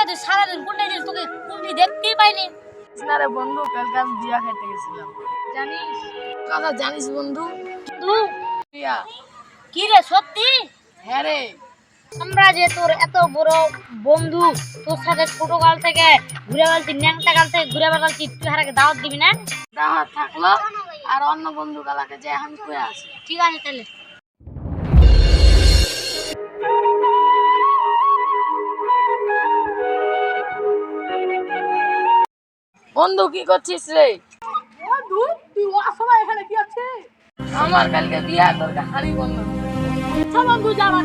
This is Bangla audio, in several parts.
তুই সারাদিন কোনটা দিস তোকে কোনটি দেখতেই পাইনি। না রে বন্ধু, কালকে আমি বিয়া খেতে গেছিলাম। জানিস কথা জানিস বন্ধু? তুই বিয়া। কি রে সত্যি? হ্যাঁ রে। আমরা যে তোর এত বড় বন্ধু, তোর সাথে ছোটকাল থেকে ঘুরে বেড়াচ্ছি, ন্যাংটা কাল থেকে ঘুরে বেড়াচ্ছি, তুই হারাকে দাওয়াত দিবি না? দাওয়াত থাকলো, আর অন্য বন্ধু গালাকে যে আমি কই আছি। ঠিক আছে তাহলে। বন্ধু কি করছিস রে? বন্ধু তুই অসময় এখানে কি আছে? আমার কালকে বিয়া, তোর হাড়ি বন্ধু। চল বন্ধু যাবা।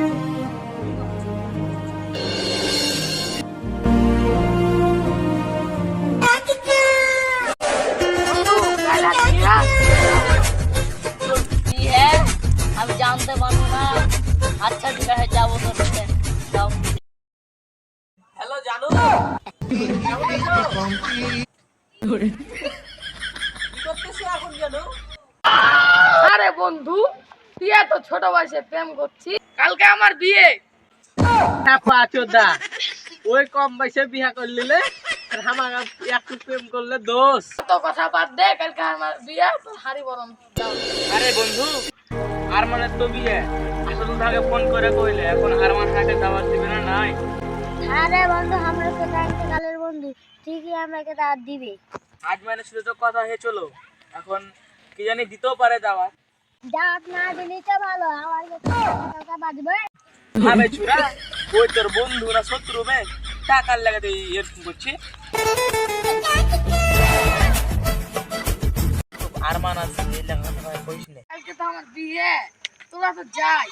আমি জানতে পারবো না। আচ্ছা ঠিক আছে যাবো তোর সাথে। যাও। হ্যালো জানু, কি করতেছো এখন জানু? আরে বন্ধু, তুই এত ছোট বয়সে প্রেম করছিস? কালকে আমার বিয়ে। চোদা, ওই কম বয়সে বিয়া করলিলে আর আমার একটু প্রেম করলে দোষ। তো কথা বাদ দে, কালকে আমার বিয়ে, তোর হাড়ি বরণ যাও। আরে বন্ধু, আর মানে তো বিয়ে এখন ভাগে ফোন করে কইলে এখন আর আমার হাতে দাওয়াত দিবে না নাই? আরে বন্ধু আমরা তো কালের বন্ধু, ঠিকই আমাকে দাওয়াত দিবে। আজ মানে শুধু তো কথা হয়ে চলো, এখন কি জানি দিতেও পারে দাওয়াত। দাওয়াত না দিলে তো ভালো, আমার টাকা বাজবে। ভাবে চুরা, ওই তোর বন্ধু না শত্রু বে টাকার লাগাতে এরকম করছি। আর মানাচ্ছে এই লাগাতে ভাই কইস না। কালকে তো আমার বিয়ে, তোরা তো যাই।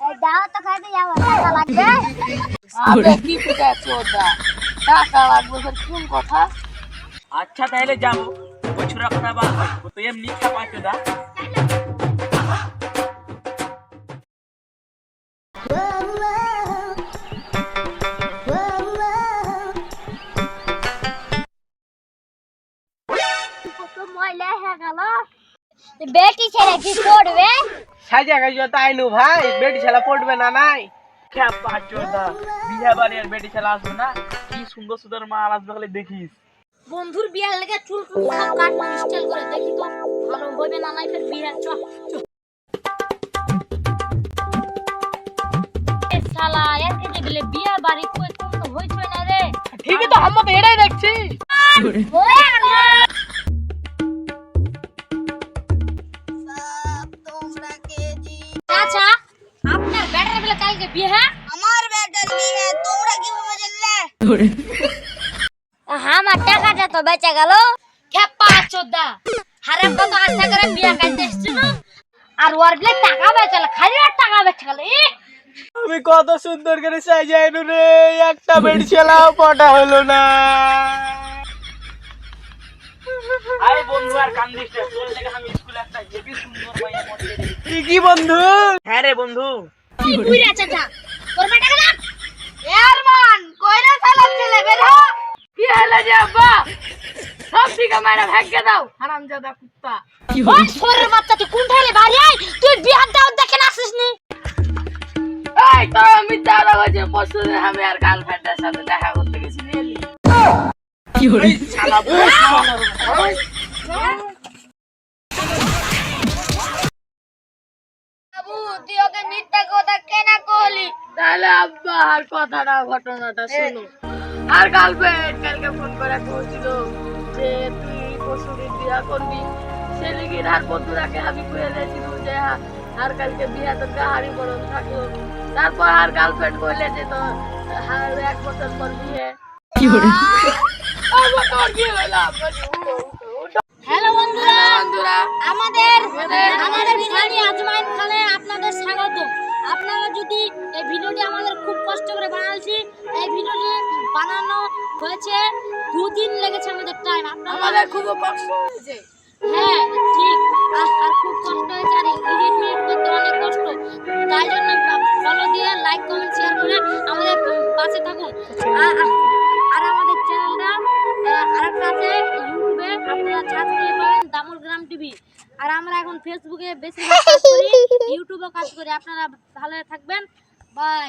এই দাওয়াত তো খাইতে যাবো, টাকা লাগবে। আবে কি কথা চোদা, টাকা লাগবে তোর কোন কথা? আচ্ছা তাহলে যাবো, ওই ছুরা কথা বাদ দে, ও তো এমনি খাপা চোদা। কত ময়লা হয়ে গেল। বেটি ছেলে কি করবে? সাজা গাইজা তাই নু ভাই, বেটি ছেলা পড়বে না নাই? খাপা চোদা, বিয়ে বাড়ি আর বেটি ছেলা আসবে না? কি সুন্দর সুন্দর মাল আসবে খালি দেখিস। বন্ধুর বিয়ার লেগে চুল সব কাটবো স্টাইল করে, দেখি তো ভালো হবে না নাই ফের বিয়ে। চ এ শালা একে যে বলে বিয়ে বাড়ি কই তো হইছে না রে। ঠিকই তো, আমরা তো এটাই দেখছি। আচ্ছা আপনার ব্যাটার বলে কালকে বিয়ে? হ্যাঁ আমার বেটার বিয়ে, তোমরা কিভাবে জানলে? আমার টাকাটা তো বেঁচে গেল। খেপা চোদা, হারাম কত আশা করে বিয়ে করতে এসেছিল, আর ওর বলে টাকা বেঁচে গেল, খালি আর টাকা বেঁচে গেল। আমি কত সুন্দর করে সাজাই নু রে, একটা বেটি ছেলাও পটা হলো না। আরে বন্ধু আর কান্দিস না, তোর লেগে আমি স্কুলে একটা হেভি সুন্দর মাইয়া পটিয়ে দিয়েছি। কি বন্ধু? হ্যাঁ রে বন্ধু। তুই বুইরা চাচা তোর বেটা গেল। এরমান কইরা সালাম ছেলে বের হ। কি হলো যে আব্বা? সব দিকে মারা ভাগ্যে দাও, হারামজাদা কুত্তা। ওই সরের বাচ্চা তুই কোন ঠাইলে বাড়ি আই, তুই বিয়ার দাওয়াত দেখে না আসিস নি? এই তো আমি তারা বলছি পরশু দিন আমি আর গার্লফ্রেন্ডের সাথে দেখা করতে গেছি নিয়ে। এই শালা বস না। বাবু তুই ওকে মিথ্যা কথা কেন কইলি? তাহলে আব্বা আর কথাটা ঘটনাটা শুনো। আর গার্লফ্রেন্ড কালকে ফোন করে বলছিল যে তুই পরশুদিন বিয়া করবি, সে লিখি আর বন্ধুরাকে আমি কয়ে দিয়েছিল যে আর কালকে বিয়া তোর হাড়ি বরণ থাকলো। তারপর আর গার্লফ্রেন্ড বললে যে তো আর 1 বছর পর বিয়ে। আবার তোর কি হলো? হ্যালো বন্ধুরা, বন্ধুরা আমাদের ফানি আজমাইন খানে আপনাদের স্বাগত। আপনারা যদি এই ভিডিওটি আমাদের খুব কষ্ট করে বানাইছি, এই ভিডিওটি বানানো হয়েছে 2 দিন লেগেছে আমাদের টাইম। আপনারা আমাদের খুব কষ্ট হয়েছে। হ্যাঁ ঠিক, আর খুব কষ্ট হয়েছে, আর এডিট মিডিট করতে অনেক কষ্ট। তাই জন্য ফলো দিয়ে লাইক কমেন্ট শেয়ার করে আমাদের পাশে থাকুন। আর আমাদের চ্যানেলটা আরেকটা আছে ইউটিউবে, আপনারা সার্চ করে পাবেন দামুল গ্রাম টিভি। আর আমরা এখন ফেসবুকে বেশি কাজ করি, ইউটিউবেও কাজ করি। আপনারা ভালো থাকবেন, বাই।